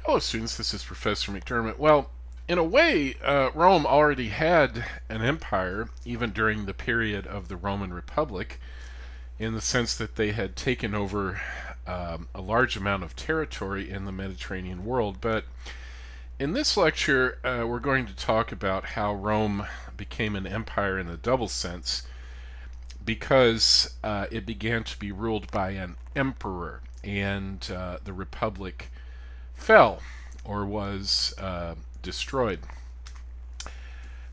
Hello, students. This is Professor McDermott. Well, in a way, Rome already had an empire even during the period of the Roman Republic, in the sense that they had taken over a large amount of territory in the Mediterranean world. But in this lecture, we're going to talk about how Rome became an empire in a double sense because it began to be ruled by an emperor, and the Republic fell or was destroyed.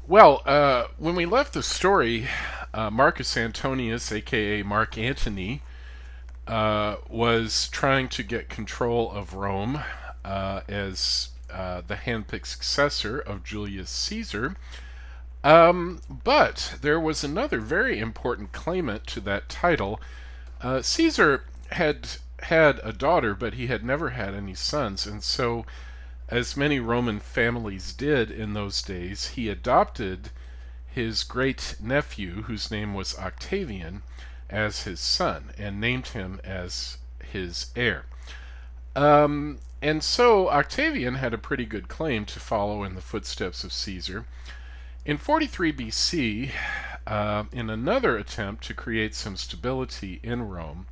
Well, when we left the story, Marcus Antonius, aka Mark Antony, was trying to get control of Rome as the handpicked successor of Julius Caesar. But there was another very important claimant to that title. Caesar had a daughter, but he had never had any sons, and so, as many Roman families did in those days, he adopted his great nephew, whose name was Octavian, as his son and named him as his heir. And so Octavian had a pretty good claim to follow in the footsteps of Caesar. In 43 BC, in another attempt to create some stability in Rome,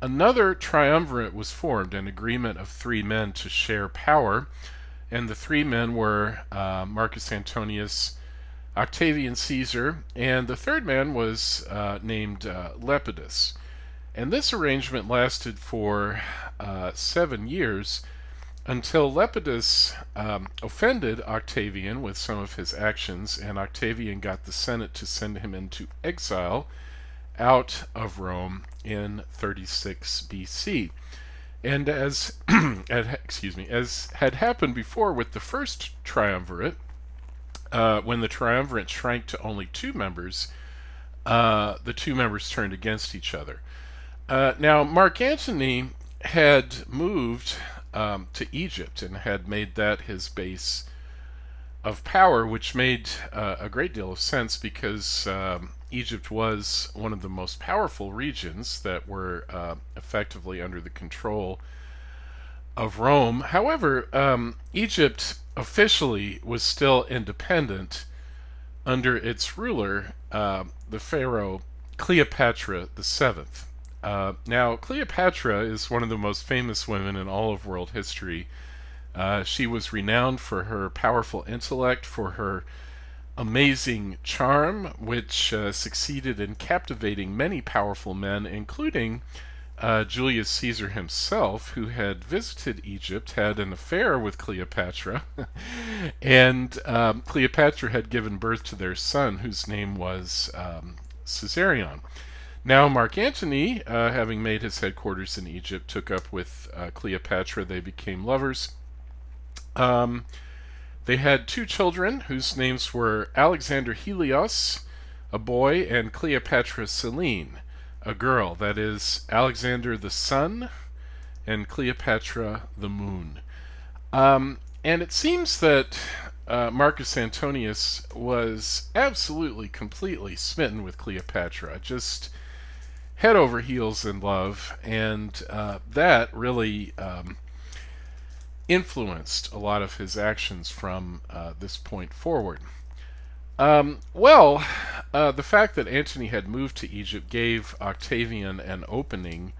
another triumvirate was formed, an agreement of three men to share power, and the three men were Marcus Antonius, Octavian Caesar, and the third man was named Lepidus. And this arrangement lasted for 7 years until Lepidus offended Octavian with some of his actions, and Octavian got the Senate to send him into exile out of Rome in 36 BC. And as as had happened before with the first triumvirate, when the triumvirate shrank to only two members, the two members turned against each other. Now, Mark Antony had moved to Egypt and had made that his base of power, which made a great deal of sense because Egypt was one of the most powerful regions that were effectively under the control of Rome. However, Egypt officially was still independent under its ruler, the pharaoh Cleopatra VII. Now, Cleopatra is one of the most famous women in all of world history. She was renowned for her powerful intellect, for her amazing charm, which succeeded in captivating many powerful men, including Julius Caesar himself, who had visited Egypt, had an affair with Cleopatra, and Cleopatra had given birth to their son, whose name was Caesarion. Now, Mark Antony, having made his headquarters in Egypt, took up with Cleopatra. They became lovers. They had two children whose names were Alexander Helios, a boy, and Cleopatra Selene, a girl. That is, Alexander the sun and Cleopatra the moon. And it seems that Marcus Antonius was absolutely, completely smitten with Cleopatra, just head over heels in love, and that really influenced a lot of his actions from this point forward. The fact that Antony had moved to Egypt gave Octavian an opening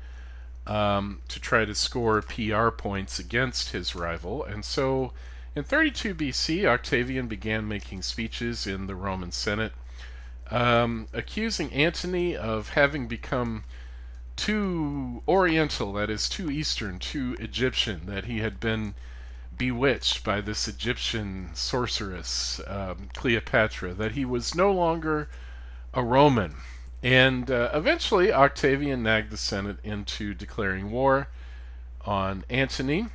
to try to score PR points against his rival, and so in 32 BC, Octavian began making speeches in the Roman Senate, accusing Antony of having become too Oriental, that is, too Eastern, too Egyptian, that he had been bewitched by this Egyptian sorceress, Cleopatra, that he was no longer a Roman. And eventually, Octavian nagged the Senate into declaring war on Antony.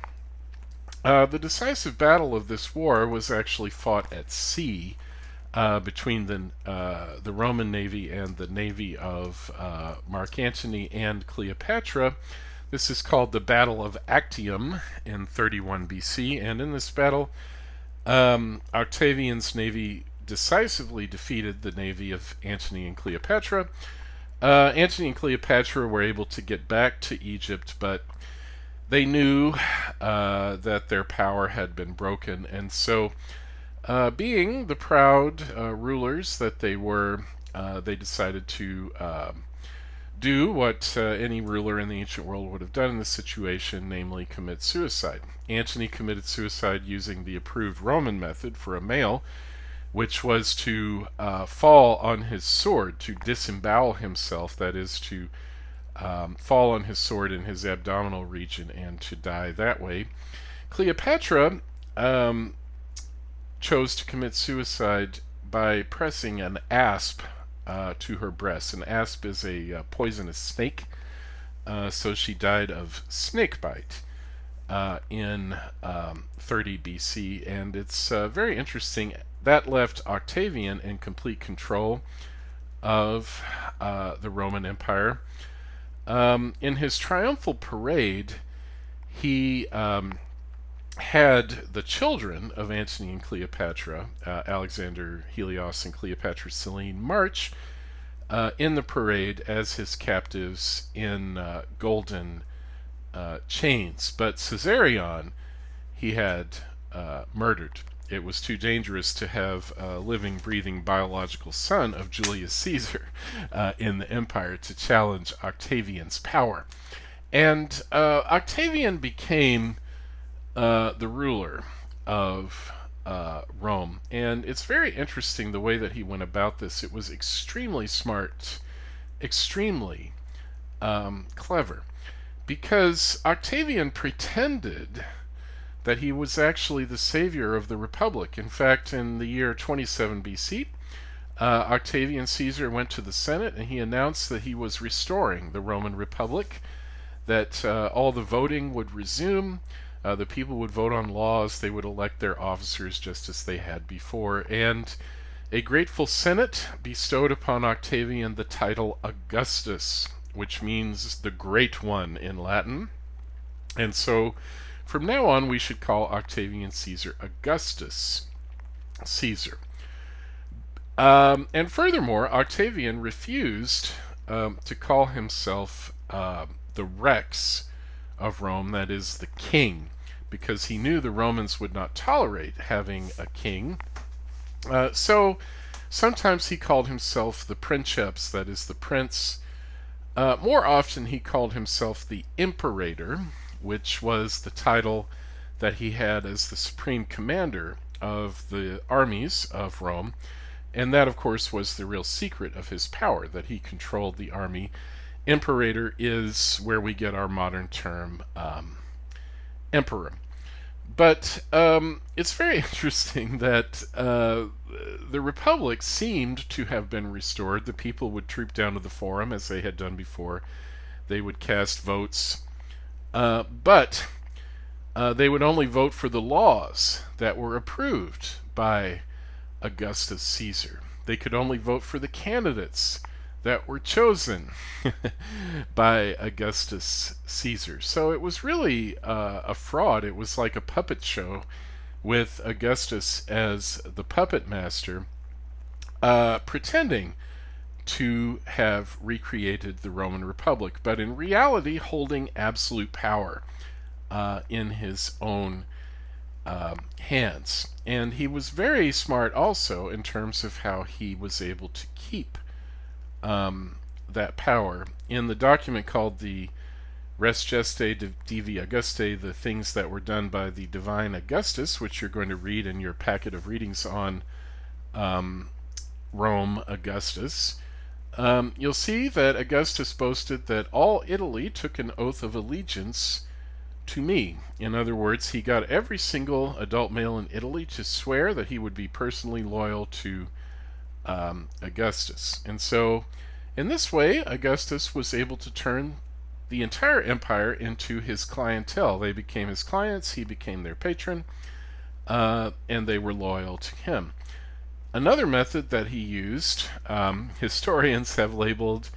The decisive battle of this war was actually fought at sea, between the Roman navy and the navy of Mark Antony and Cleopatra. This is called the Battle of Actium in 31 BC, and in this battle, Octavian's navy decisively defeated the navy of Antony and Cleopatra. Antony and Cleopatra were able to get back to Egypt, but they knew that their power had been broken, and so, being the proud rulers that they were, they decided to do what any ruler in the ancient world would have done in this situation, namely commit suicide. Antony committed suicide using the approved Roman method for a male, which was to fall on his sword, to disembowel himself, that is, to fall on his sword in his abdominal region and to die that way. Cleopatra chose to commit suicide by pressing an asp to her breast. An asp is a poisonous snake, so she died of snake bite in 30 BC, and it's very interesting. That left Octavian in complete control of the Roman Empire. In his triumphal parade, he had the children of Antony and Cleopatra, Alexander Helios and Cleopatra Selene, march in the parade as his captives in golden chains. But Caesarion he had murdered. It was too dangerous to have a living, breathing, biological son of Julius Caesar in the empire to challenge Octavian's power. And Octavian became the ruler of Rome. And it's very interesting the way that he went about this. It was extremely smart, extremely clever, because Octavian pretended that he was actually the savior of the Republic. In fact, in the year 27 BC, Octavian Caesar went to the Senate and he announced that he was restoring the Roman Republic, that all the voting would resume, the people would vote on laws, they would elect their officers just as they had before, and a grateful Senate bestowed upon Octavian the title Augustus, which means the Great One in Latin. And so from now on we should call Octavian Caesar Augustus Caesar. And furthermore, Octavian refused to call himself the Rex of Rome, that is, the king, because he knew the Romans would not tolerate having a king. So sometimes he called himself the Princeps, that is, the prince. More often he called himself the Imperator, which was the title that he had as the supreme commander of the armies of Rome. And that, of course, was the real secret of his power, that he controlled the army. Imperator is where we get our modern term emperor. But it's very interesting that the Republic seemed to have been restored. The people would troop down to the Forum as they had done before. They would cast votes, but they would only vote for the laws that were approved by Augustus Caesar. They could only vote for the candidates that were chosen by Augustus Caesar. So it was really a fraud. It was like a puppet show with Augustus as the puppet master, pretending to have recreated the Roman Republic, but in reality holding absolute power in his own hands. And he was very smart also in terms of how he was able to keep that power. In the document called the Res Gestae Divi Augustae, the things that were done by the divine Augustus, which you're going to read in your packet of readings on Rome Augustus, you'll see that Augustus boasted that all Italy took an oath of allegiance to me. In other words, he got every single adult male in Italy to swear that he would be personally loyal to Augustus. And so in this way, Augustus was able to turn the entire empire into his clientele. They became his clients, he became their patron, and they were loyal to him. Another method that he used, historians have labeled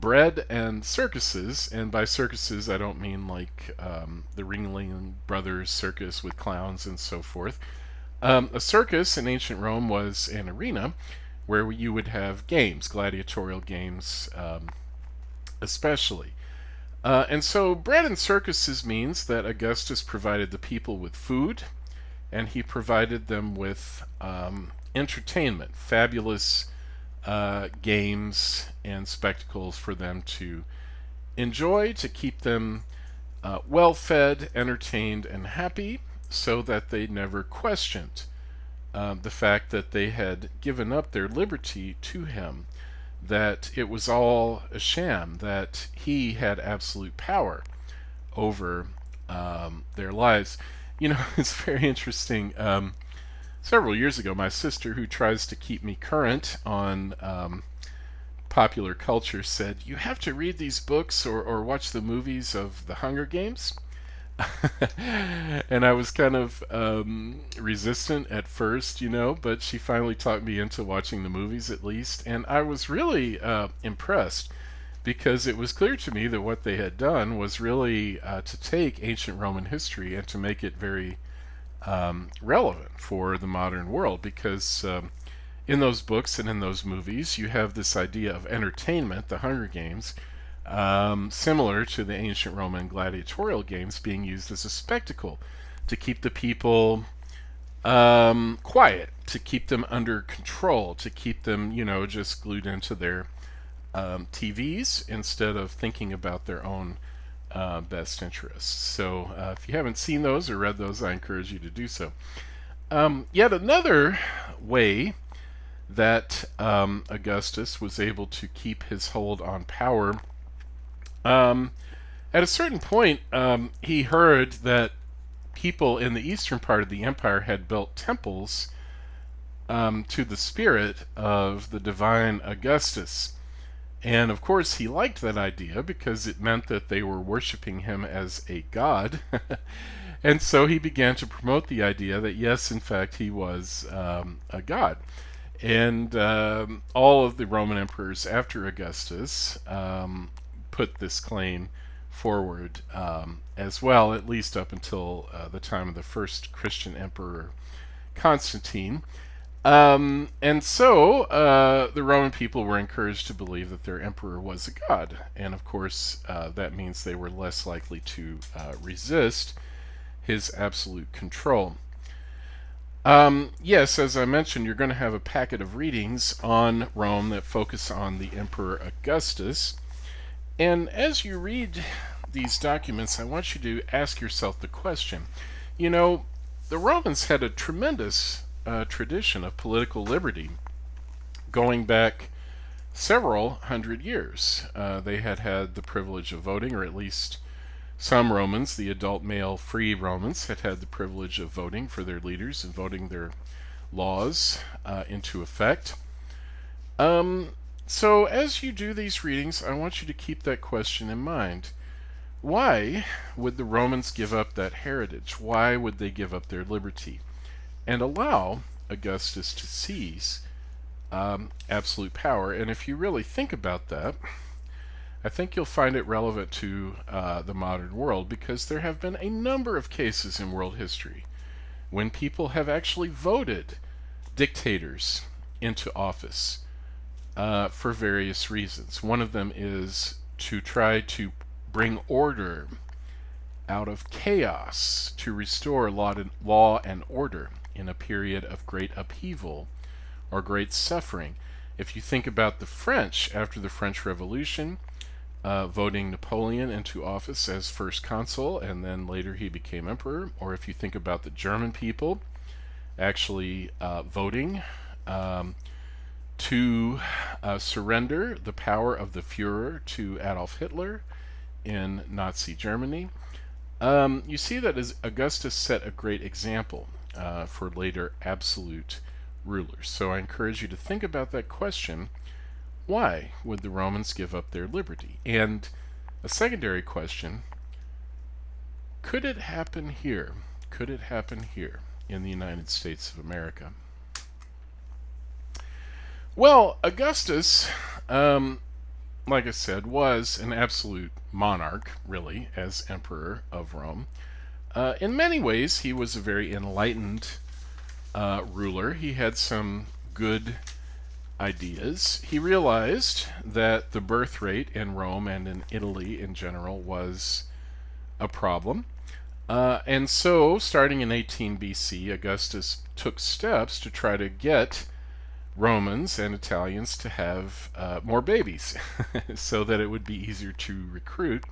bread and circuses, and by circuses I don't mean like the Ringling Brothers circus with clowns and so forth. A circus in ancient Rome was an arena where you would have games, gladiatorial games especially. And so bread and circuses means that Augustus provided the people with food, and he provided them with entertainment, fabulous games and spectacles for them to enjoy, to keep them well fed, entertained, and happy, so that they never questioned the fact that they had given up their liberty to him, that it was all a sham, that he had absolute power over their lives. You know, it's very interesting. Several years ago, my sister, who tries to keep me current on popular culture, said, "You have to read these books or watch the movies of the Hunger Games." And I was kind of resistant at first, you know, but she finally talked me into watching the movies at least. And I was really impressed, because it was clear to me that what they had done was really to take ancient Roman history and to make it very relevant for the modern world, because in those books and in those movies, you have this idea of entertainment, the Hunger Games, similar to the ancient Roman gladiatorial games, being used as a spectacle to keep the people quiet, to keep them under control, to keep them, you know, just glued into their TVs instead of thinking about their own best interests. So if you haven't seen those or read those, I encourage you to do so. Yet another way that Augustus was able to keep his hold on power, at a certain point, he heard that people in the eastern part of the empire had built temples to the spirit of the divine Augustus. And of course, he liked that idea because it meant that they were worshiping him as a god. And so he began to promote the idea that, yes, in fact, he was a god. And all of the Roman emperors after Augustus put this claim forward as well, at least up until the time of the first Christian emperor, Constantine. And so the Roman people were encouraged to believe that their emperor was a god. And of course, that means they were less likely to resist his absolute control. Yes, as I mentioned, you're going to have a packet of readings on Rome that focus on the Emperor Augustus. And as you read these documents, I want you to ask yourself the question, you know, the Romans had a tremendous tradition of political liberty going back several hundred years. They had had the privilege of voting, or at least some Romans, the adult male free Romans, had had the privilege of voting for their leaders and voting their laws into effect. So as you do these readings, I want you to keep that question in mind. Why would the Romans give up that heritage? Why would they give up their liberty and allow Augustus to seize absolute power? And if you really think about that, I think you'll find it relevant to the modern world, because there have been a number of cases in world history when people have actually voted dictators into office for various reasons. One of them is to try to bring order out of chaos, to restore law and order in a period of great upheaval or great suffering. If you think about the French after the French Revolution, voting Napoleon into office as first consul, and then later he became emperor. Or if you think about the German people actually voting to surrender the power of the Fuhrer to Adolf Hitler in Nazi Germany, you see that as Augustus set a great example for later absolute rulers. So I encourage you to think about that question. Why would the Romans give up their liberty? And a secondary question, could it happen here? Could it happen here in the United States of America? Well, Augustus, like I said, was an absolute monarch, really, as emperor of Rome. In many ways, he was a very enlightened ruler. He had some good ideas, he realized that the birth rate in Rome and in Italy in general was a problem. And so, starting in 18 BC, Augustus took steps to try to get Romans and Italians to have more babies so that it would be easier to recruit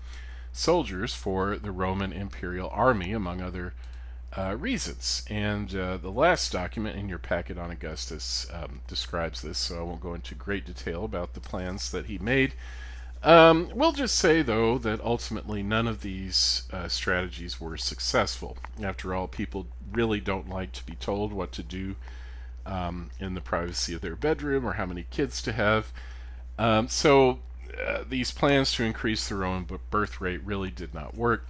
soldiers for the Roman imperial army, among other reasons. And the last document in your packet on Augustus describes this, so I won't go into great detail about the plans that he made. We'll just say, though, that ultimately none of these strategies were successful. After all, people really don't like to be told what to do in the privacy of their bedroom or how many kids to have. So these plans to increase the Roman birth rate really did not work.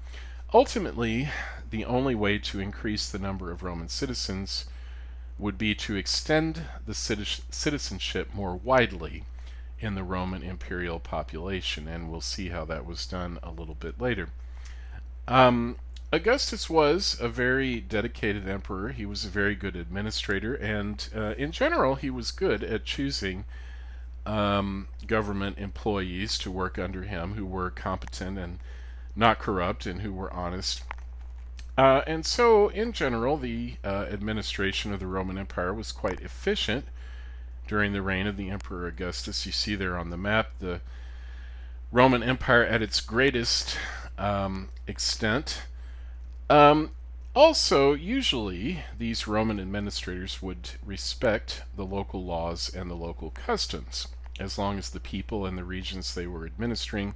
Ultimately, the only way to increase the number of Roman citizens would be to extend the citizenship more widely in the Roman imperial population, and we'll see how that was done a little bit later. Augustus was a very dedicated emperor. He was a very good administrator, and in general, he was good at choosing government employees to work under him who were competent and not corrupt and who were honest. And so, in general, the administration of the Roman Empire was quite efficient during the reign of the Emperor Augustus. You see there on the map the Roman Empire at its greatest extent. Also, usually, these Roman administrators would respect the local laws and the local customs, as long as the people in the regions they were administering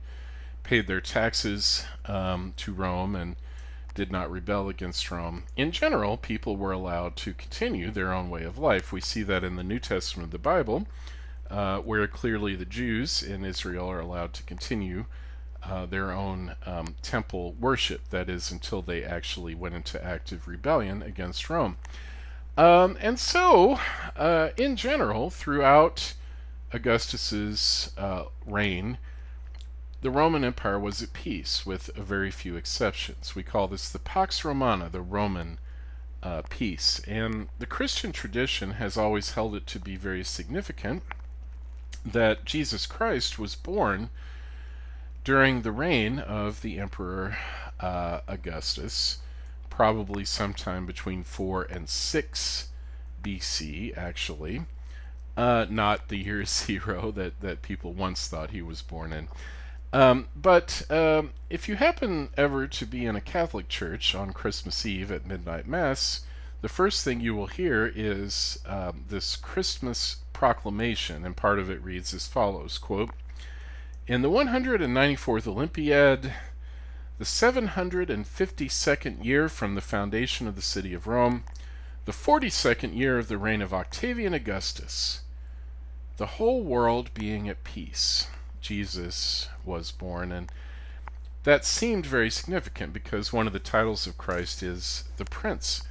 paid their taxes to Rome and did not rebel against Rome. In general, people were allowed to continue their own way of life. We see that in the New Testament of the Bible, where clearly the Jews in Israel are allowed to continue their own temple worship, that is, until they actually went into active rebellion against Rome. And so, in general, throughout Augustus's reign, the Roman Empire was at peace, with a very few exceptions. We call this the Pax Romana, the Roman peace. And the Christian tradition has always held it to be very significant that Jesus Christ was born during the reign of the Emperor Augustus, probably sometime between 4 and 6 BC, actually, not the year 0 that people once thought he was born in. But if you happen ever to be in a Catholic church on Christmas Eve at midnight Mass, the first thing you will hear is this Christmas proclamation, and part of it reads as follows, quote, "In the 194th Olympiad, the 752nd year from the foundation of the city of Rome, the 42nd year of the reign of Octavian Augustus, the whole world being at peace, Jesus was born." And that seemed very significant because one of the titles of Christ is the Prince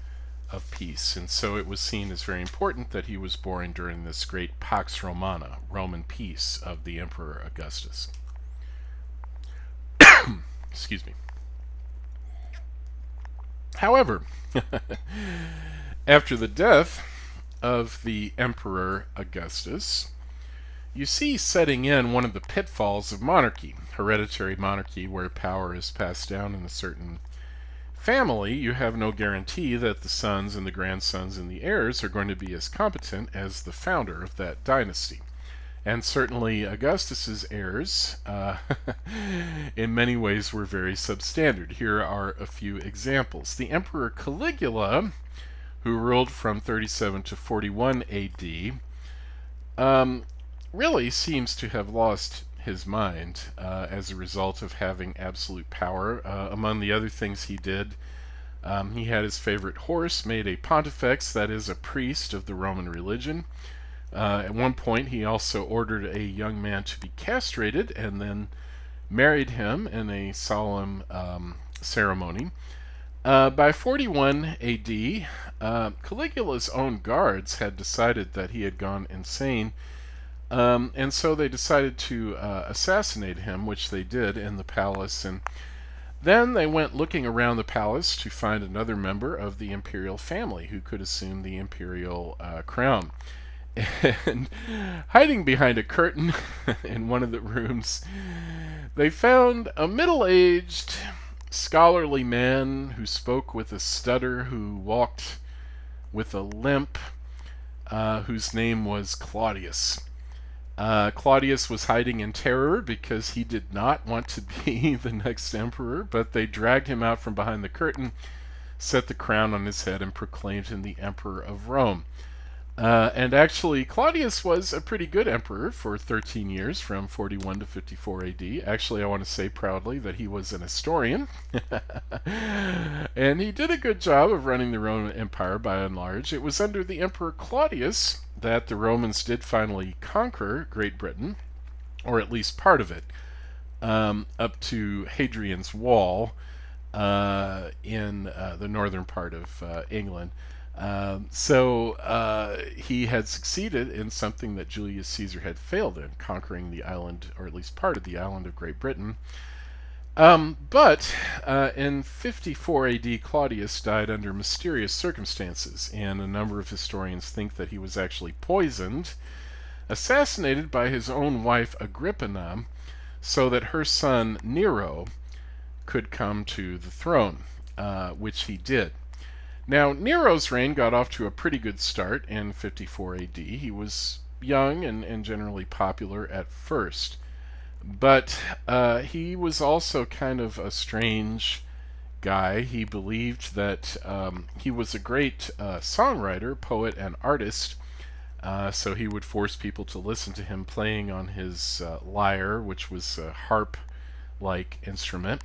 of Peace, and so it was seen as very important that he was born during this great Pax Romana, Roman peace of the Emperor Augustus. Excuse me. However, after the death of the Emperor Augustus, you see setting in one of the pitfalls of monarchy, hereditary monarchy, where power is passed down in a certain family. You have no guarantee that the sons and the grandsons and the heirs are going to be as competent as the founder of that dynasty. And certainly Augustus's heirs, in many ways, were very substandard. Here are a few examples. The Emperor Caligula, who ruled from 37 to 41 AD, really seems to have lost his mind as a result of having absolute power. Among the other things he did, he had his favorite horse made a pontifex, that is, a priest of the Roman religion. At one point, he also ordered a young man to be castrated and then married him in a solemn ceremony. By 41 AD, Caligula's own guards had decided that he had gone insane, and so they decided to assassinate him, which they did in the palace. And then they went looking around the palace to find another member of the imperial family who could assume the imperial crown. And hiding behind a curtain in one of the rooms, they found a middle-aged, scholarly man who spoke with a stutter, who walked with a limp, whose name was Claudius. Claudius was hiding in terror because he did not want to be the next emperor, but they dragged him out from behind the curtain, set the crown on his head, and proclaimed him the Emperor of Rome. And actually, Claudius was a pretty good emperor for 13 years, from 41 to 54 AD. Actually, I want to say proudly that he was an historian. And he did a good job of running the Roman Empire by and large. It was under the Emperor Claudius that the Romans did finally conquer Great Britain, or at least part of it, up to Hadrian's Wall in the northern part of England. So he had succeeded in something that Julius Caesar had failed in, conquering the island, or at least part of the island of Great Britain. But in 54 AD, Claudius died under mysterious circumstances, and a number of historians think that he was actually poisoned, assassinated by his own wife Agrippina, so that her son Nero could come to the throne, which he did. Now, Nero's reign got off to a pretty good start in 54 AD. He was young and generally popular at first. But he was also kind of a strange guy. He believed that he was a great songwriter, poet, and artist. So he would force people to listen to him playing on his lyre, which was a harp-like instrument.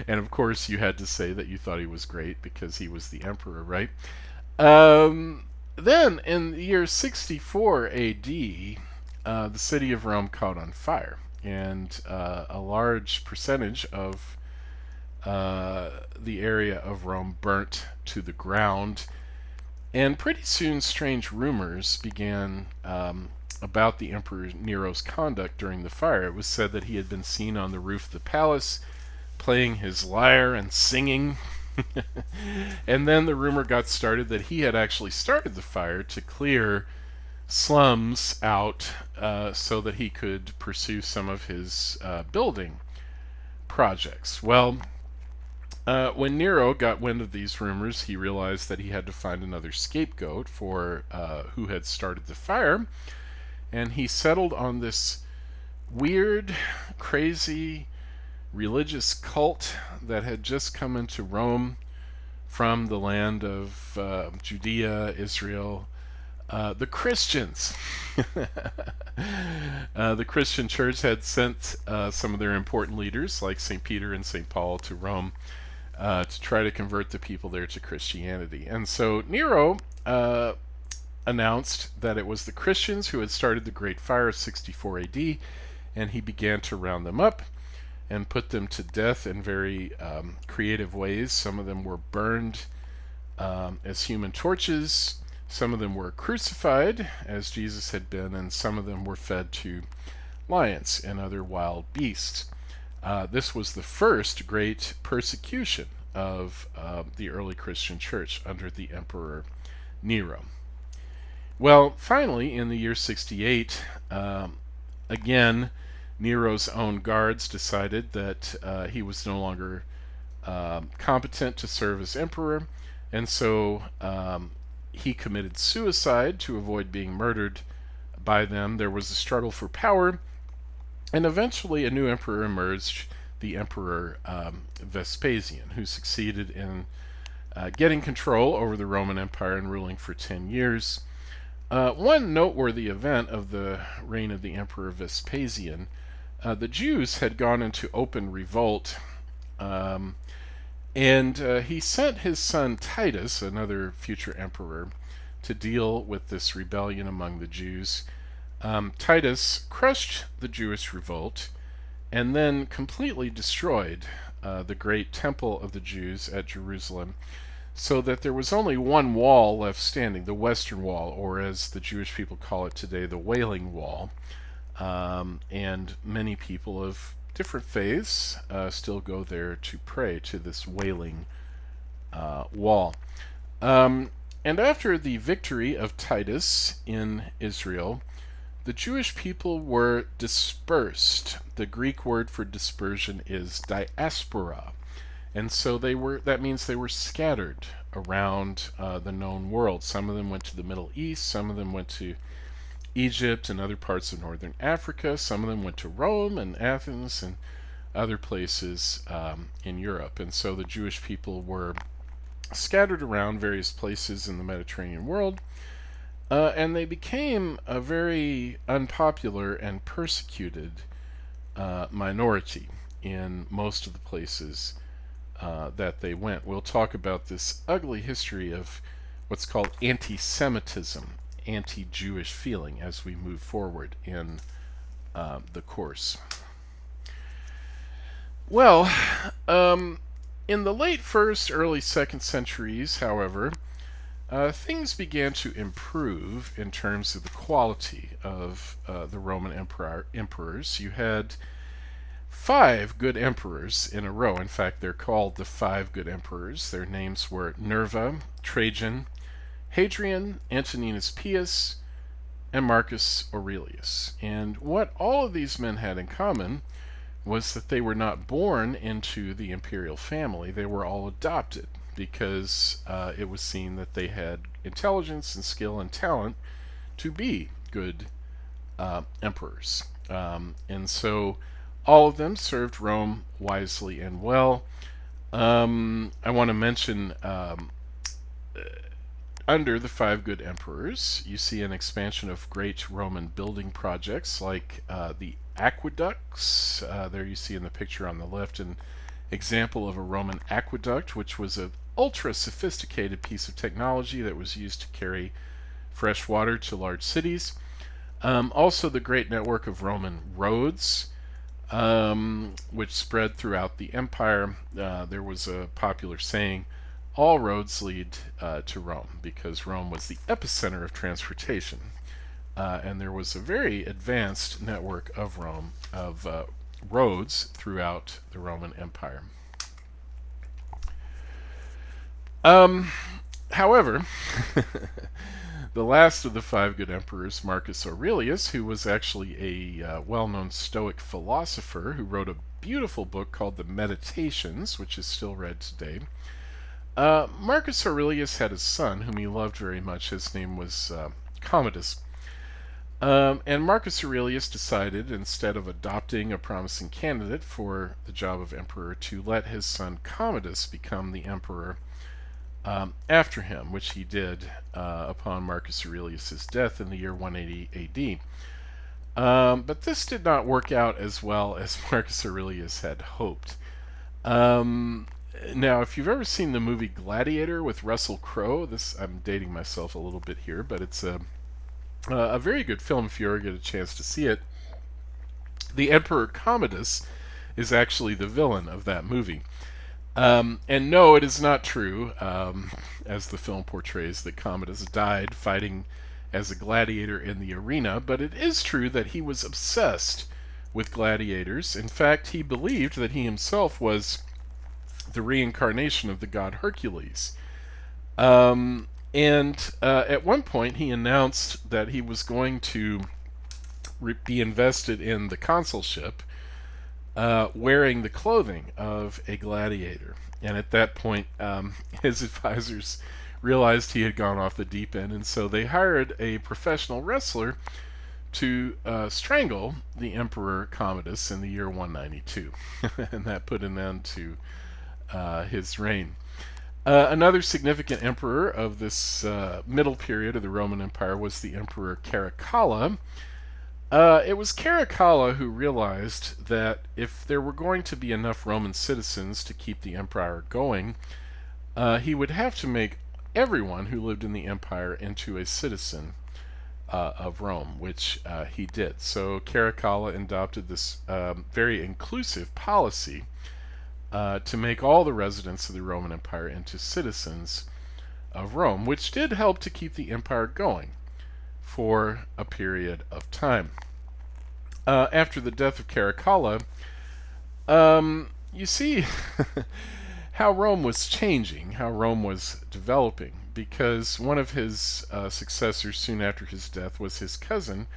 And of course, you had to say that you thought he was great because he was the emperor, right? Then, in the year 64 AD, the city of Rome caught on fire, and a large percentage of the area of Rome burnt to the ground. And pretty soon, strange rumors began about the Emperor Nero's conduct during the fire. It was said that he had been seen on the roof of the palace playing his lyre and singing. And then the rumor got started that he had actually started the fire to clear slums out so that he could pursue some of his building projects. Well, when Nero got wind of these rumors, he realized that he had to find another scapegoat for who had started the fire, and he settled on this weird, crazy religious cult that had just come into Rome from the land of Judea, Israel, the Christians. The Christian church had sent some of their important leaders, like St. Peter and St. Paul, to Rome to try to convert the people there to Christianity. And so Nero announced that it was the Christians who had started the Great Fire of 64 AD, and he began to round them up and put them to death in very creative ways. Some of them were burned as human torches, some of them were crucified, as Jesus had been, and some of them were fed to lions and other wild beasts. This was the first great persecution of the early Christian church under the Emperor Nero. Well, finally, in the year 68, again, Nero's own guards decided that he was no longer competent to serve as emperor, and so he committed suicide to avoid being murdered by them. There was a struggle for power, and eventually a new emperor emerged, the Emperor Vespasian, who succeeded in getting control over the Roman Empire and ruling for 10 years. One noteworthy event of the reign of the Emperor Vespasian, the Jews had gone into open revolt, and he sent his son Titus, another future emperor, to deal with this rebellion among the Jews. Titus crushed the Jewish revolt and then completely destroyed the great temple of the Jews at Jerusalem, so that there was only one wall left standing, the Western Wall, or as the Jewish people call it today, the Wailing Wall. And many people of different faiths still go there to pray to this Wailing Wall. And after the victory of Titus in Israel, the Jewish people were dispersed. The Greek word for dispersion is diaspora. And so that means they were scattered around the known world. Some of them went to the Middle East, some of them went to Egypt and other parts of northern Africa, some of them went to Rome and Athens and other places in Europe. And so the Jewish people were scattered around various places in the Mediterranean world. And they became a very unpopular and persecuted minority in most of the places that they went. We'll talk about this ugly history of what's called anti-Semitism, anti-Jewish feeling, as we move forward in the course. Well, in the late 1st, early 2nd centuries, however, things began to improve in terms of the quality of the Roman emperors. You had 5 good emperors in a row. In fact, they're called the 5 good emperors. Their names were Nerva, Trajan, Hadrian, Antoninus Pius, and Marcus Aurelius. And what all of these men had in common was that they were not born into the imperial family. They were all adopted, because it was seen that they had intelligence and skill and talent to be good emperors. And so all of them served Rome wisely and well. I want to mention under the 5 good emperors, you see an expansion of great Roman building projects like the aqueducts. There you see in the picture on the left an example of a Roman aqueduct, which was a ultra sophisticated piece of technology that was used to carry fresh water to large cities. Also the great network of Roman roads, which spread throughout the empire. There was a popular saying, all roads lead to Rome, because Rome was the epicenter of transportation. And there was a very advanced network of roads throughout the Roman Empire. However, the last of the 5 good emperors, Marcus Aurelius, who was actually a well-known Stoic philosopher who wrote a beautiful book called the Meditations, which is still read today. Marcus Aurelius had a son whom he loved very much. His name was Commodus. And Marcus Aurelius decided, instead of adopting a promising candidate for the job of emperor, to let his son Commodus become the emperor after him, which he did upon Marcus Aurelius' death in the year 180 AD. But this did not work out as well as Marcus Aurelius had hoped. Now, if you've ever seen the movie Gladiator with Russell Crowe, I'm dating myself a little bit here, but it's a very good film if you ever get a chance to see it. The Emperor Commodus is actually the villain of that movie. And no, it is not true, as the film portrays, that Commodus died fighting as a gladiator in the arena, but it is true that he was obsessed with gladiators. In fact, he believed that he himself was the reincarnation of the god Hercules. And at one point he announced that he was going to be invested in the consulship, wearing the clothing of a gladiator. And at that point, his advisors realized he had gone off the deep end, and so they hired a professional wrestler to strangle the Emperor Commodus in the year 192. And that put an end to his reign. Another significant emperor of this middle period of the Roman Empire was the Emperor Caracalla. It was Caracalla who realized that if there were going to be enough Roman citizens to keep the empire going, he would have to make everyone who lived in the empire into a citizen of Rome, which he did. So Caracalla adopted this very inclusive policy to make all the residents of the Roman Empire into citizens of Rome, which did help to keep the empire going for a period of time. After the death of Caracalla, you see how Rome was changing, how Rome was developing. because one of his successors soon after his death was his cousin,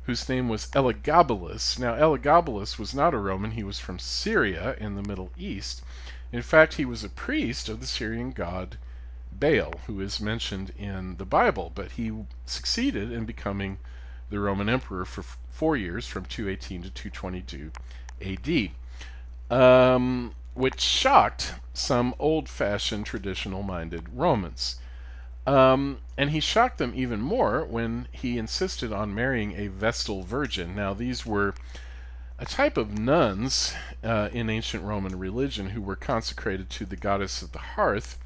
whose name was Elagabalus. Now, Elagabalus was not a Roman, he was from Syria in the Middle East. In fact, he was a priest of the Syrian god Baal, who is mentioned in the Bible, but he succeeded in becoming the Roman emperor for 4 years, from 218 to 222 AD, which shocked some old-fashioned, traditional-minded Romans. And he shocked them even more when he insisted on marrying a Vestal virgin. Now, these were a type of nuns in ancient Roman religion who were consecrated to the goddess of the hearth,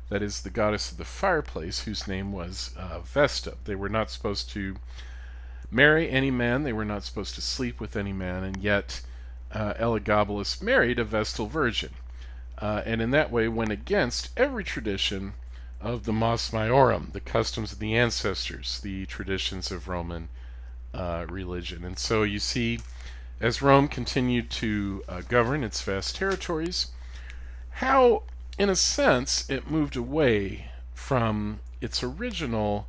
that is, the goddess of the fireplace, whose name was Vesta. They were not supposed to marry any man, they were not supposed to sleep with any man, and yet Elagabalus married a Vestal virgin, and in that way went against every tradition of the Mos Maiorum, the customs of the ancestors, the traditions of Roman religion. And so you see, as Rome continued to govern its vast territories, how, in a sense, it moved away from its original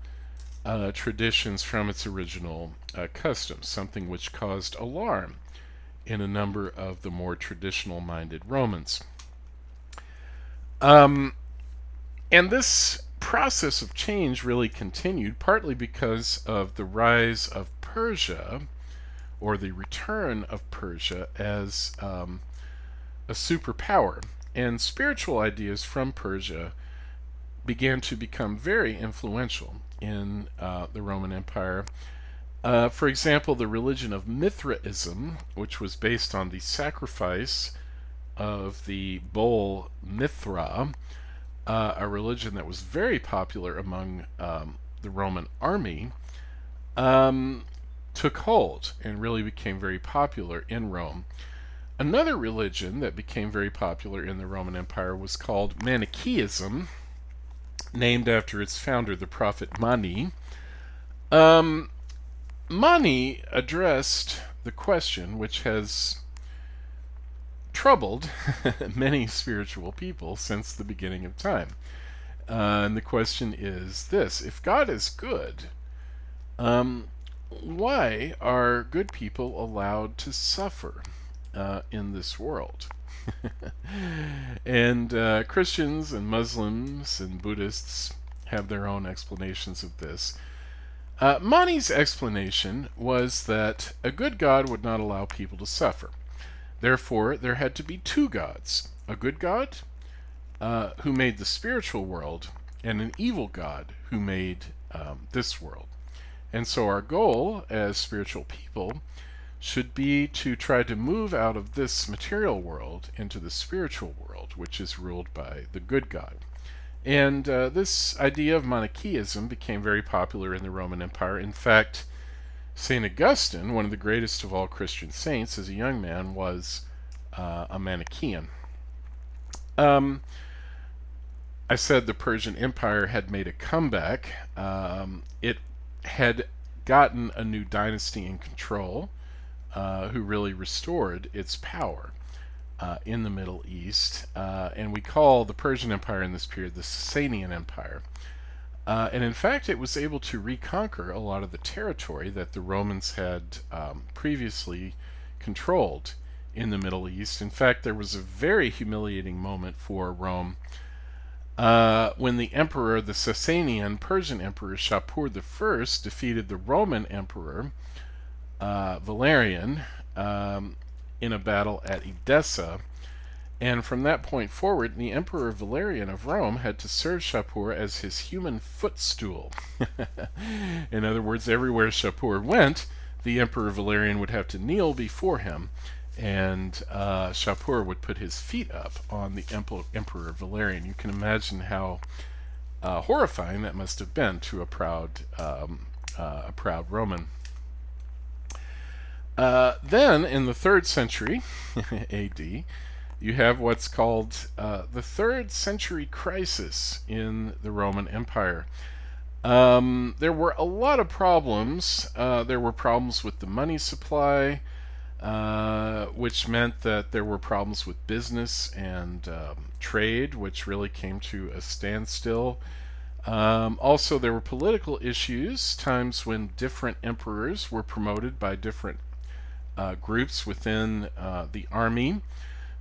traditions, from its original customs, something which caused alarm in a number of the more traditional-minded Romans. And this process of change really continued, partly because of the rise of Persia, or the return of Persia as a superpower. And spiritual ideas from Persia began to become very influential in the Roman Empire. For example, the religion of Mithraism, which was based on the sacrifice of the bull Mithra, a religion that was very popular among the Roman army, took hold and really became very popular in Rome. Another religion that became very popular in the Roman Empire was called Manichaeism, named after its founder, the prophet Mani. Mani addressed the question which has troubled many spiritual people since the beginning of time. And the question is this: if God is good, why are good people allowed to suffer in this world? And Christians and Muslims and Buddhists have their own explanations of this. Mani's explanation was that a good God would not allow people to suffer. Therefore, there had to be two gods: a good God who made the spiritual world, and an evil God who made this world. And so our goal as spiritual people should be to try to move out of this material world into the spiritual world, which is ruled by the good God. And this idea of Manichaeism became very popular in the Roman Empire. In fact, St. Augustine, one of the greatest of all Christian saints, as a young man, was a Manichaean. I said the Persian Empire had made a comeback. It had gotten a new dynasty in control, who really restored its power in the Middle East. And we call the Persian Empire in this period the Sasanian Empire. And in fact, it was able to reconquer a lot of the territory that the Romans had previously controlled in the Middle East. In fact, there was a very humiliating moment for Rome when the emperor, the Sasanian Persian Emperor Shapur I, defeated the Roman Emperor Valerian in a battle at Edessa. And from that point forward, the Emperor Valerian of Rome had to serve Shapur as his human footstool. In other words, everywhere Shapur went, the Emperor Valerian would have to kneel before him, and Shapur would put his feet up on the Emperor Valerian. You can imagine how horrifying that must have been to a proud Roman. Then, in the 3rd century AD, you have what's called the 3rd century crisis in the Roman Empire. There were a lot of problems. There were problems with the money supply, which meant that there were problems with business and trade, which really came to a standstill. Also, there were political issues, times when different emperors were promoted by different groups within the army,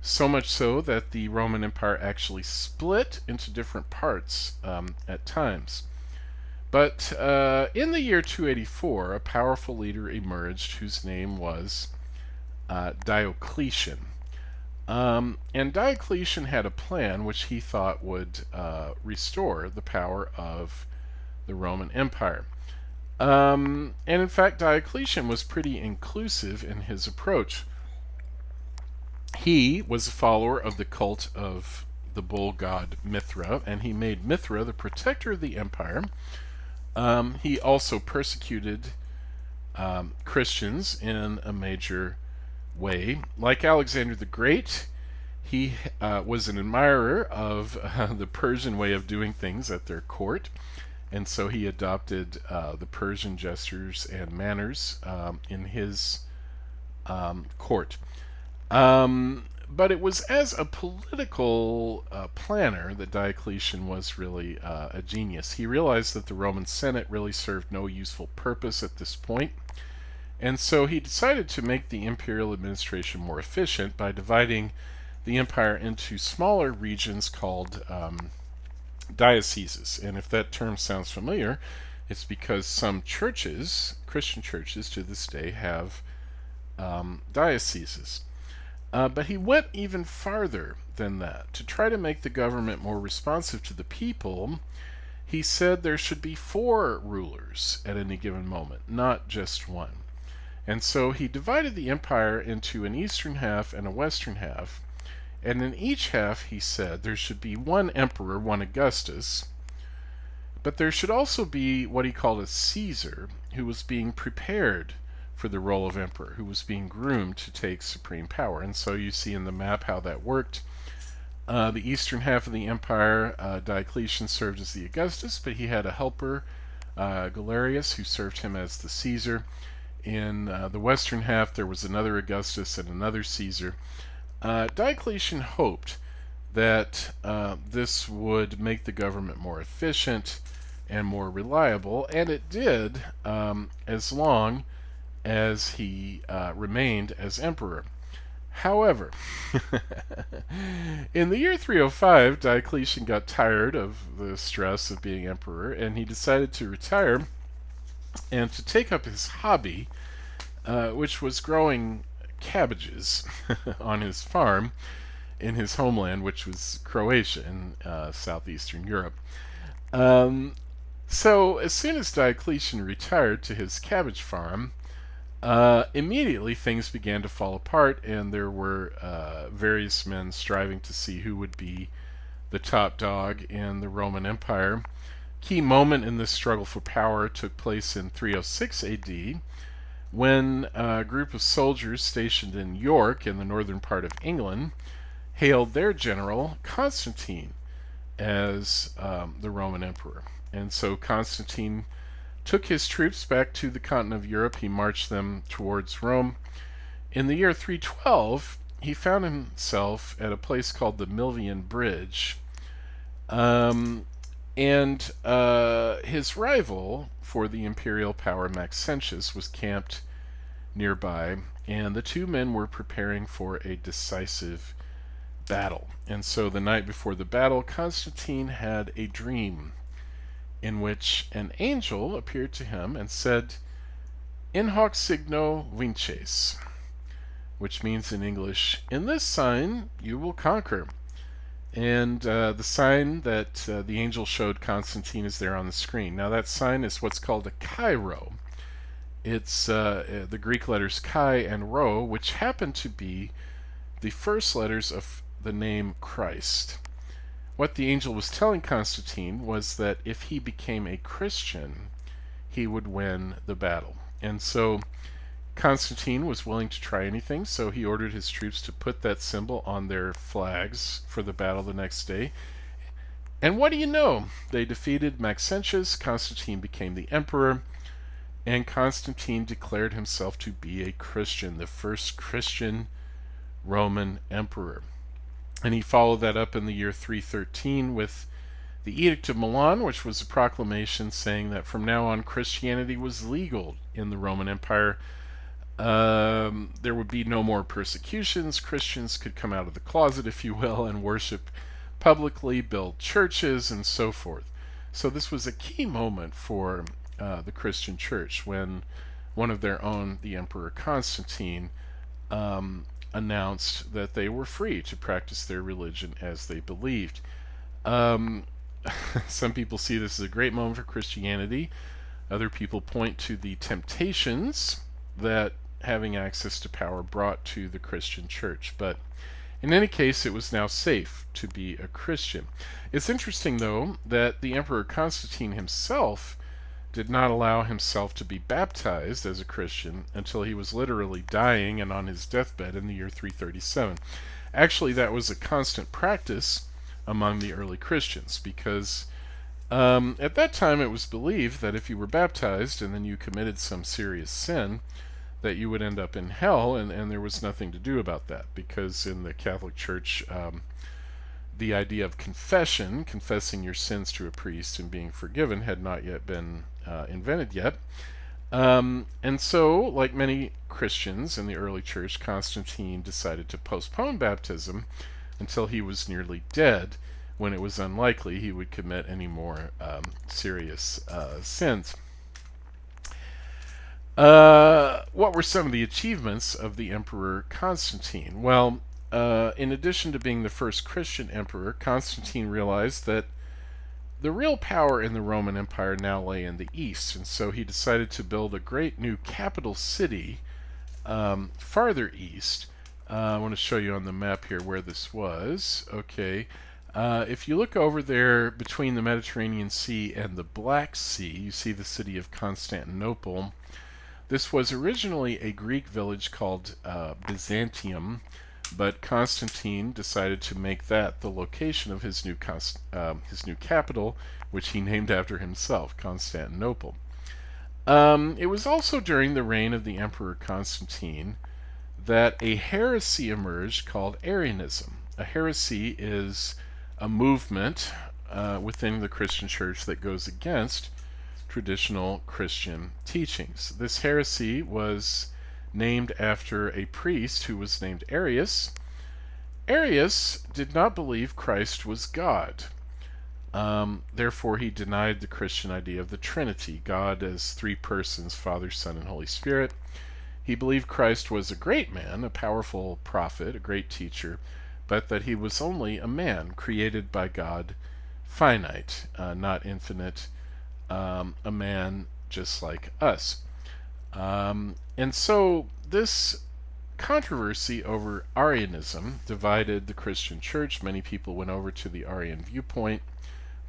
so much so that the Roman Empire actually split into different parts at times. But in the year 284, a powerful leader emerged whose name was Diocletian. And Diocletian had a plan which he thought would restore the power of the Roman Empire. And in fact, Diocletian was pretty inclusive in his approach. He was a follower of the cult of the bull god Mithra, and he made Mithra the protector of the empire. He also persecuted Christians in a major way. Like Alexander the Great, he was an admirer of the Persian way of doing things at their court, and so he adopted the Persian gestures and manners in his court. But it was as a political planner that Diocletian was really a genius. He realized that the Roman Senate really served no useful purpose at this point, and so he decided to make the imperial administration more efficient by dividing the empire into smaller regions called dioceses. And if that term sounds familiar, it's because some churches, Christian churches to this day, have dioceses. But he went even farther than that. To try to make the government more responsive to the people, he said there should be 4 rulers at any given moment, not just one. And so he divided the empire into an eastern half and a western half. And in each half, he said, there should be one emperor, one Augustus, but there should also be what he called a Caesar, who was being prepared for the role of emperor, who was being groomed to take supreme power. And so you see in the map how that worked. The eastern half of the empire, Diocletian served as the Augustus, but he had a helper, Galerius, who served him as the Caesar. In the western half, there was another Augustus and another Caesar. Diocletian hoped that this would make the government more efficient and more reliable, and it did, as long as he remained as emperor. However, in the year 305, Diocletian got tired of the stress of being emperor, and he decided to retire and to take up his hobby, which was growing cabbages on his farm in his homeland, which was Croatia in southeastern Europe. So as soon as Diocletian retired to his cabbage farm, immediately things began to fall apart, and there were various men striving to see who would be the top dog in the Roman Empire. Key moment in this struggle for power took place in 306 AD, when a group of soldiers stationed in York in the northern part of England hailed their general Constantine as the Roman emperor. And so Constantine took his troops back to the continent of Europe. He marched them towards Rome. In the year 312, he found himself at a place called the Milvian Bridge. And his rival for the imperial power, Maxentius, was camped nearby, and the two men were preparing for a decisive battle. And so the night before the battle, Constantine had a dream in which an angel appeared to him and said, "In hoc signo vinces," which means in English, "In this sign you will conquer." And the sign that the angel showed Constantine is there on the screen. Now that sign is what's called a Chi-Rho. It's the Greek letters Chi and Rho, which happen to be the first letters of the name Christ. What the angel was telling Constantine was that if he became a Christian, he would win the battle. And so Constantine was willing to try anything, so he ordered his troops to put that symbol on their flags for the battle the next day. And what do you know? They defeated Maxentius, Constantine became the emperor, and Constantine declared himself to be a Christian, the first Christian Roman emperor. And he followed that up in the year 313 with The Edict of Milan, which was a proclamation saying that from now on Christianity was legal in the Roman Empire. There would be no more persecutions. Christians could come out of the closet, if you will, and worship publicly, build churches, and so forth. So this was a key moment for the Christian church when one of their own, the Emperor Constantine, announced that they were free to practice their religion as they believed. Um, some people see this as a great moment for Christianity. Other people point to the temptations that having access to power brought to the Christian church. But in any case, it was now safe to be a Christian. It's interesting, though, that the Emperor Constantine himself did not allow himself to be baptized as a Christian until he was literally dying and on his deathbed in the year 337. Actually, that was a constant practice among the early Christians because at that time it was believed that if you were baptized and then you committed some serious sin, that you would end up in hell, and there was nothing to do about that because in the Catholic Church, the idea of confession, confessing your sins to a priest and being forgiven, had not yet been invented yet. And so, like many Christians in the early church, Constantine decided to postpone baptism until he was nearly dead, when it was unlikely he would commit any more serious sins. What were some of the achievements of the Emperor Constantine? Well, in addition to being the first Christian emperor, Constantine realized that the real power in the Roman Empire now lay in the east, and so he decided to build a great new capital city farther east. I want to show you on the map here where this was. Okay. If you look over there between the Mediterranean Sea and the Black Sea, you see the city of Constantinople. This was originally a Greek village called Byzantium, but Constantine decided to make that the location of his new capital, which he named after himself, Constantinople. It was also during the reign of the Emperor Constantine that a heresy emerged called Arianism. A heresy is a movement within the Christian church that goes against traditional Christian teachings. This heresy was named after a priest who was named Arius. Arius did not believe Christ was God. Therefore, he denied the Christian idea of the Trinity, God as three persons, Father, Son, and Holy Spirit. He believed Christ was a great man, a powerful prophet, a great teacher, but that he was only a man created by God, finite, not infinite, a man just like us. And so this controversy over Arianism divided the Christian church. Many people went over to the Arian viewpoint.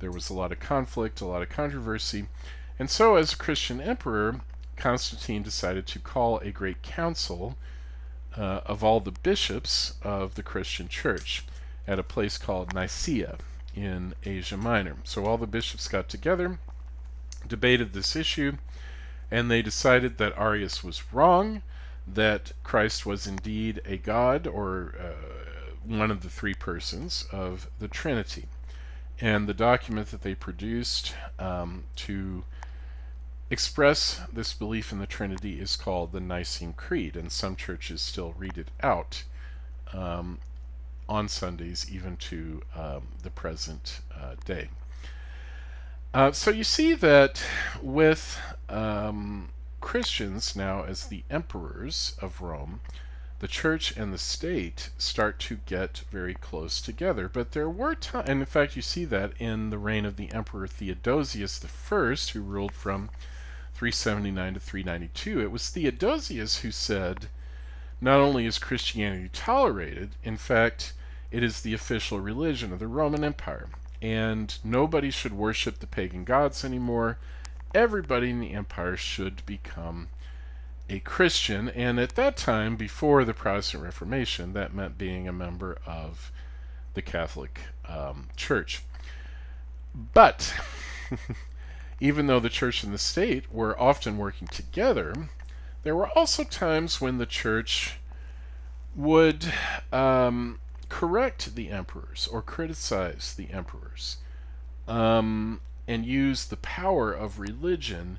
There was a lot of conflict, a lot of controversy. And so as a Christian emperor, Constantine decided to call a great council of all the bishops of the Christian church at a place called Nicaea in Asia Minor. So all the bishops got together, debated this issue, and they decided that Arius was wrong, that Christ was indeed a God, or one of the three persons of the Trinity. And the document that they produced to express this belief in the Trinity is called the Nicene Creed, and some churches still read it out on Sundays, even to the present day. So you see that with Christians now as the emperors of Rome, the church and the state start to get very close together. But there were times, and in fact you see that in the reign of the Emperor Theodosius I, who ruled from 379 to 392. It was Theodosius who said, not only is Christianity tolerated, in fact, it is the official religion of the Roman Empire, and nobody should worship the pagan gods anymore. Everybody in the empire should become a Christian, and at that time, before the Protestant Reformation, that meant being a member of the Catholic Church. But even though the church and the state were often working together, there were also times when the church would correct the emperors or criticize the emperors. and used the power of religion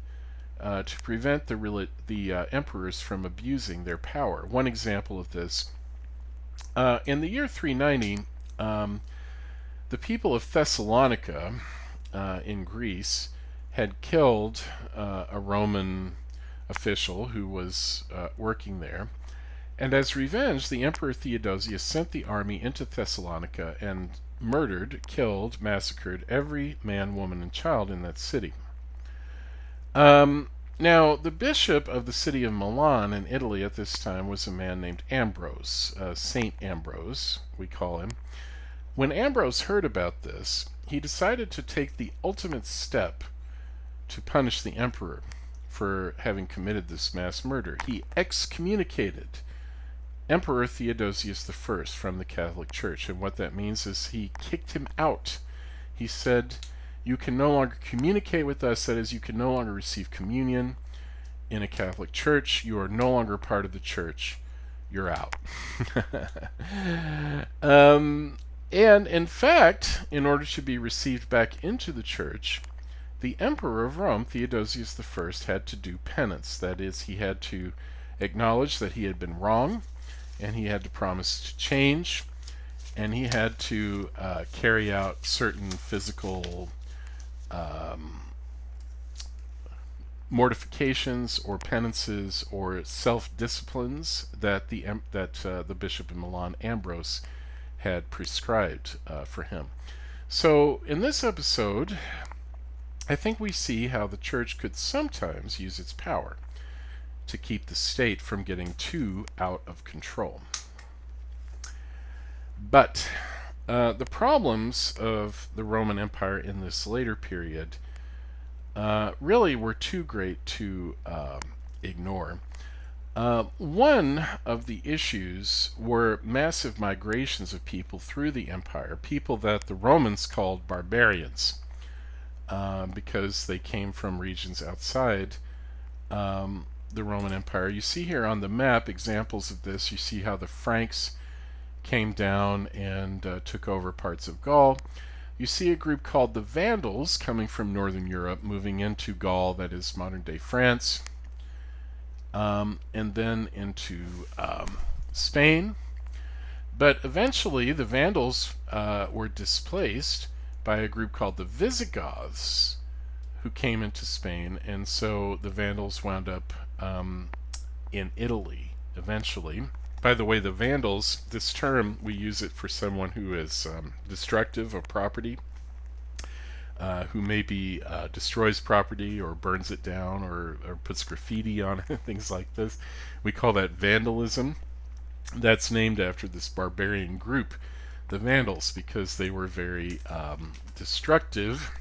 to prevent the emperors from abusing their power. One example of this, in the year 390, um, the people of Thessalonica in Greece had killed a Roman official who was working there. And as revenge, the Emperor Theodosius sent the army into Thessalonica and murdered, killed, massacred every man, woman, and child in that city. Now, the bishop of the city of Milan in Italy at this time was a man named Ambrose, Saint Ambrose, we call him. When Ambrose heard about this, he decided to take the ultimate step to punish the emperor for having committed this mass murder. He excommunicated Emperor Theodosius I from the Catholic Church, and what that means is he kicked him out. He said, you can no longer communicate with us, that is, you can no longer receive communion in a Catholic church, you are no longer part of the church, you're out. And in fact, in order to be received back into the church, the Emperor of Rome, Theodosius I, had to do penance. That is, he had to acknowledge that he had been wrong, and he had to promise to change, and he had to carry out certain physical mortifications or penances or self-disciplines that the bishop in Milan, Ambrose, had prescribed for him. So in this episode, I think we see how the church could sometimes use its power to keep the state from getting too out of control. But the problems of the Roman Empire in this later period really were too great to ignore. One of the issues were massive migrations of people through the empire, people that the Romans called barbarians, because they came from regions outside the Roman Empire. You see here on the map examples of this. You see how the Franks came down and took over parts of Gaul. You see a group called the Vandals coming from Northern Europe, moving into Gaul, that is modern-day France, and then into Spain. But eventually the Vandals were displaced by a group called the Visigoths, who came into Spain, and so the Vandals wound up in Italy eventually. By the way, the Vandals, this term, we use it for someone who is destructive of property, who maybe destroys property or burns it down or puts graffiti on it, things like this. We call that vandalism. That's named after this barbarian group, the Vandals, because they were very destructive.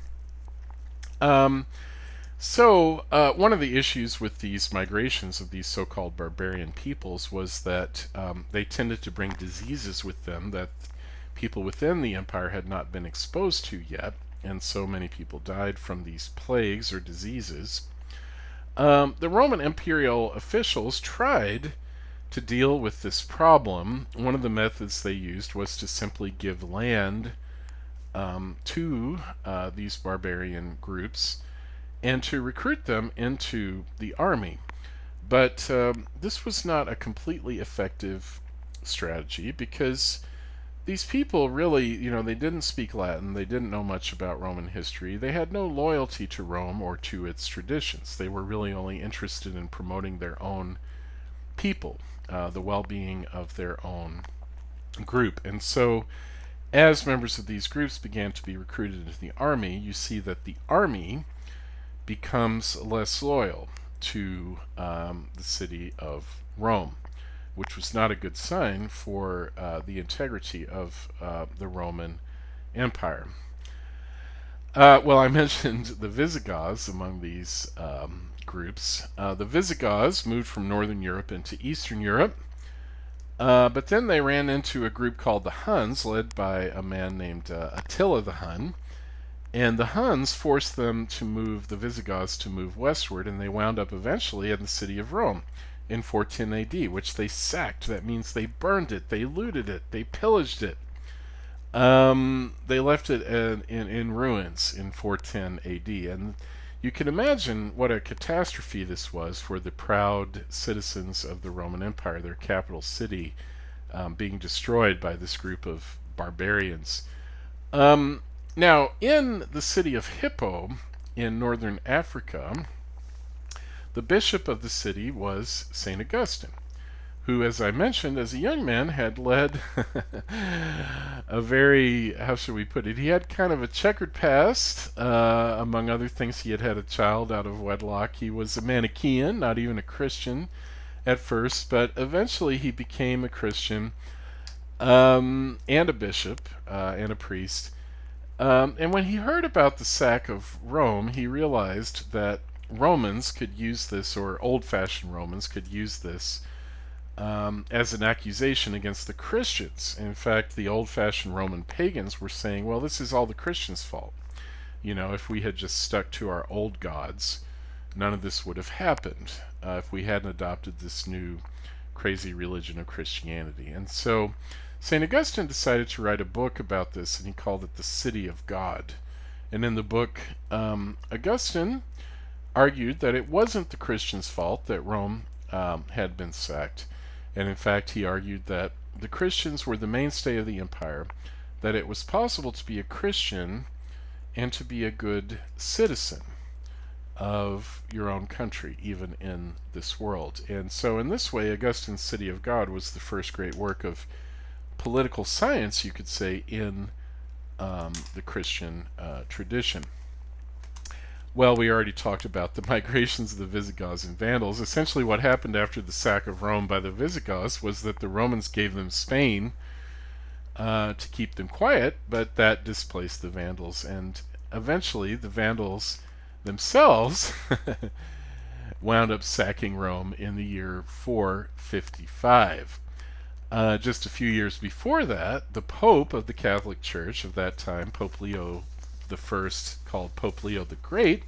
So one of the issues with these migrations of these so-called barbarian peoples was that they tended to bring diseases with them that people within the empire had not been exposed to yet, and so many people died from these plagues or diseases. The Roman imperial officials tried to deal with this problem. One of the methods they used was to simply give land to these barbarian groups and to recruit them into the army. But this was not a completely effective strategy, because these people really, they didn't speak Latin, they didn't know much about Roman history, they had no loyalty to Rome or to its traditions. They were really only interested in promoting their own people, the well-being of their own group. And so as members of these groups began to be recruited into the army, you see that the army becomes less loyal to the city of Rome, which was not a good sign for the integrity of the Roman Empire. Well, I mentioned the Visigoths among these groups. The Visigoths moved from Northern Europe into Eastern Europe, but then they ran into a group called the Huns, led by a man named Attila the Hun. And the Huns forced them to move, the Visigoths to move westward, and they wound up eventually in the city of Rome in 410 AD, which they sacked. That means they burned it, they looted it, they pillaged it. They left it in ruins in 410 AD, and you can imagine what a catastrophe this was for the proud citizens of the Roman Empire, their capital city, being destroyed by this group of barbarians. Now, in the city of Hippo in northern Africa, the bishop of the city was St. Augustine, who, as I mentioned, as a young man, had led a very, how should we put it, he had kind of a checkered past. Among other things, he had had a child out of wedlock. He was a Manichaean, not even a Christian at first, but eventually he became a Christian, and a bishop, and a priest. And when he heard about the sack of Rome, he realized that Romans could use this, or old-fashioned Romans could use this, as an accusation against the Christians. In fact, the old-fashioned Roman pagans were saying, well, this is all the Christians' fault. You know, if we had just stuck to our old gods, none of this would have happened, if we hadn't adopted this new crazy religion of Christianity. And so St. Augustine decided to write a book about this, and he called it The City of God. And in the book, Augustine argued that it wasn't the Christians' fault that Rome had been sacked. And in fact, he argued that the Christians were the mainstay of the empire, that it was possible to be a Christian and to be a good citizen of your own country, even in this world. And so in this way, Augustine's City of God was the first great work of political science, you could say, in the Christian tradition. Well, we already talked about the migrations of the Visigoths and Vandals. Essentially what happened after the sack of Rome by the Visigoths was that the Romans gave them Spain to keep them quiet, but that displaced the Vandals, and eventually the Vandals themselves wound up sacking Rome in the year 455. Just a few years before that, the Pope of the Catholic Church of that time, Pope Leo I, called Pope Leo the Great,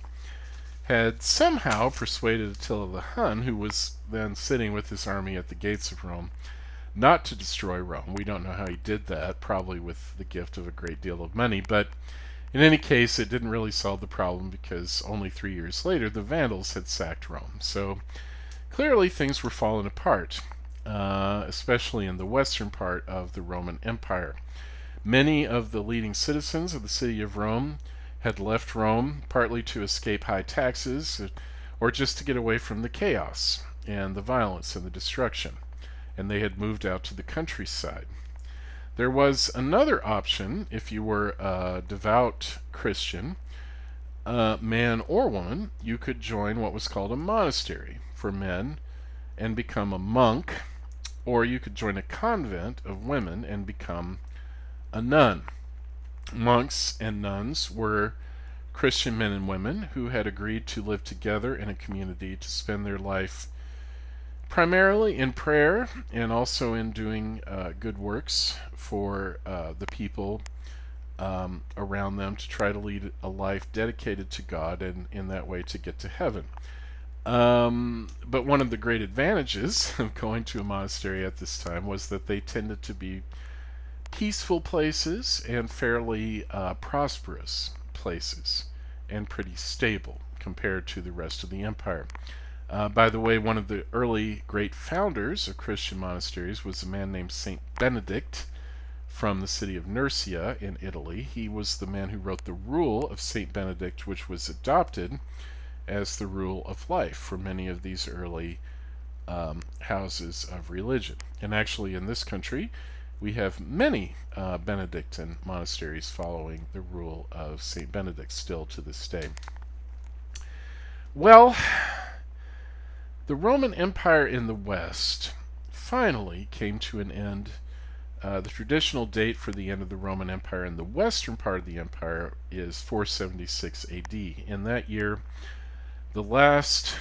had somehow persuaded Attila the Hun, who was then sitting with his army at the gates of Rome, not to destroy Rome. We don't know how he did that, probably with the gift of a great deal of money, but in any case, it didn't really solve the problem, because only 3 years later the Vandals had sacked Rome. So clearly things were falling apart, especially in the western part of the Roman Empire. Many of the leading citizens of the city of Rome had left Rome partly to escape high taxes, or just to get away from the chaos and the violence and the destruction, and they had moved out to the countryside. There was another option if you were a devout Christian, man or woman. You could join what was called a monastery for men and become a monk, or you could join a convent of women and become a nun. Monks and nuns were Christian men and women who had agreed to live together in a community to spend their life primarily in prayer and also in doing good works for the people around them, to try to lead a life dedicated to God, and in that way to get to heaven. But one of the great advantages of going to a monastery at this time was that they tended to be peaceful places and fairly prosperous places, and pretty stable compared to the rest of the empire. By the way, one of the early great founders of Christian monasteries was a man named Saint Benedict from the city of Nursia in Italy. He was the man who wrote the Rule of Saint Benedict, which was adopted as the rule of life for many of these early houses of religion. And actually in this country we have many Benedictine monasteries following the rule of Saint Benedict still to this day. Well, the Roman Empire in the West finally came to an end. The traditional date for the end of the Roman Empire in the western part of the empire is 476 AD. In that year, the last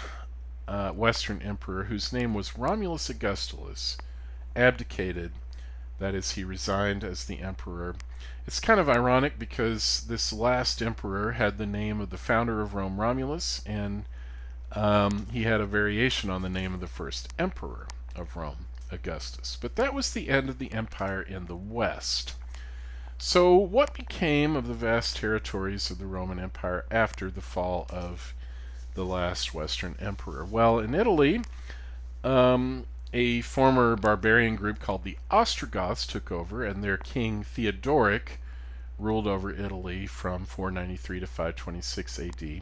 Western emperor, whose name was Romulus Augustulus, abdicated. That is, he resigned as the emperor. It's kind of ironic because this last emperor had the name of the founder of Rome, Romulus, and he had a variation on the name of the first emperor of Rome, Augustus. But that was the end of the empire in the West. So, what became of the vast territories of the Roman Empire after the fall of the last Western emperor? Well, in Italy, a former barbarian group called the Ostrogoths took over, and their king Theodoric ruled over Italy from 493 to 526 AD.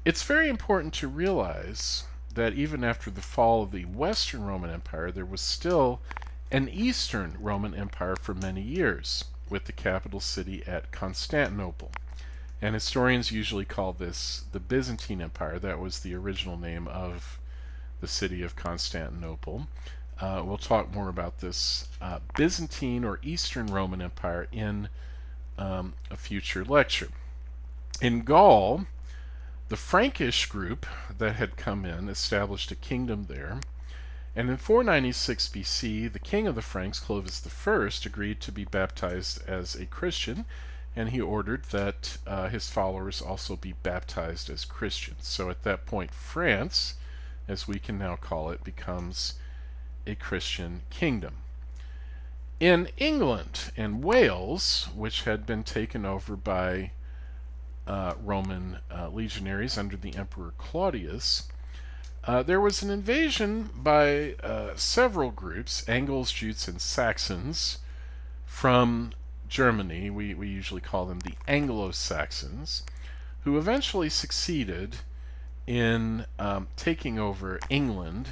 It's very important to realize that even after the fall of the Western Roman Empire, there was still an Eastern Roman Empire for many years, with the capital city at Constantinople. And historians usually call this the Byzantine Empire. That was the original name of the city of Constantinople. We'll talk more about this Byzantine or Eastern Roman Empire in a future lecture. In Gaul, the Frankish group that had come in established a kingdom there, and in 496 BC, the king of the Franks, Clovis I, agreed to be baptized as a Christian, and he ordered that his followers also be baptized as Christians. So at that point, France, as we can now call it, becomes a Christian kingdom. In England and Wales, which had been taken over by Roman legionaries under the Emperor Claudius, there was an invasion by several groups, Angles, Jutes, and Saxons, from Germany. We usually call them the Anglo-Saxons, who eventually succeeded in taking over England,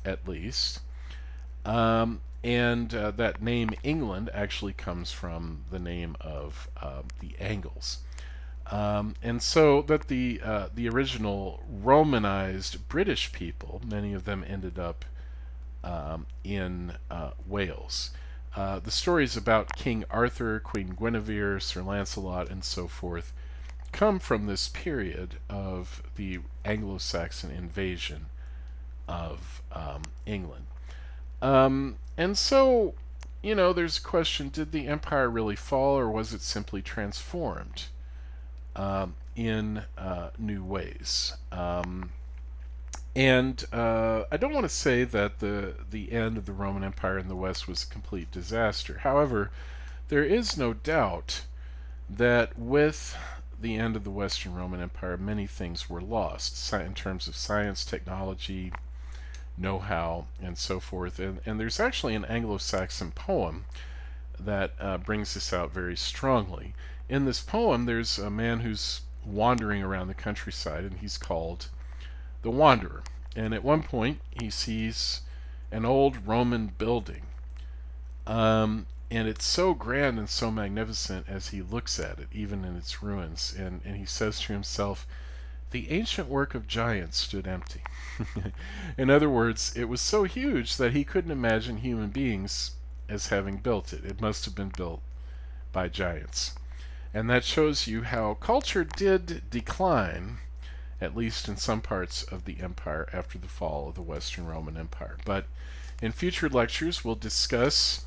at least. And that name England actually comes from the name of the Angles. And so that the original Romanized British people, many of them ended up in Wales. The stories about King Arthur, Queen Guinevere, Sir Lancelot, and so forth come from this period of the Anglo-Saxon invasion of England. And so, there's a question, did the empire really fall, or was it simply transformed in new ways? And I don't want to say that the end of the Roman Empire in the West was a complete disaster. However, there is no doubt that with the end of the Western Roman Empire, many things were lost in terms of science, technology, know-how, and so forth. And there's actually an Anglo-Saxon poem that brings this out very strongly. In this poem, there's a man who's wandering around the countryside, and he's called the Wanderer. And at one point, he sees an old Roman building. And it's so grand and so magnificent as he looks at it, even in its ruins. And he says to himself, the ancient work of giants stood empty. In other words, it was so huge that he couldn't imagine human beings as having built it. It must have been built by giants. And that shows you how culture did decline, at least in some parts of the empire, after the fall of the Western Roman Empire. But in future lectures, we'll discuss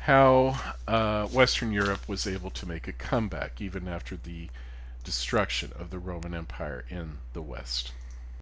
how Western Europe was able to make a comeback even after the destruction of the Roman Empire in the West.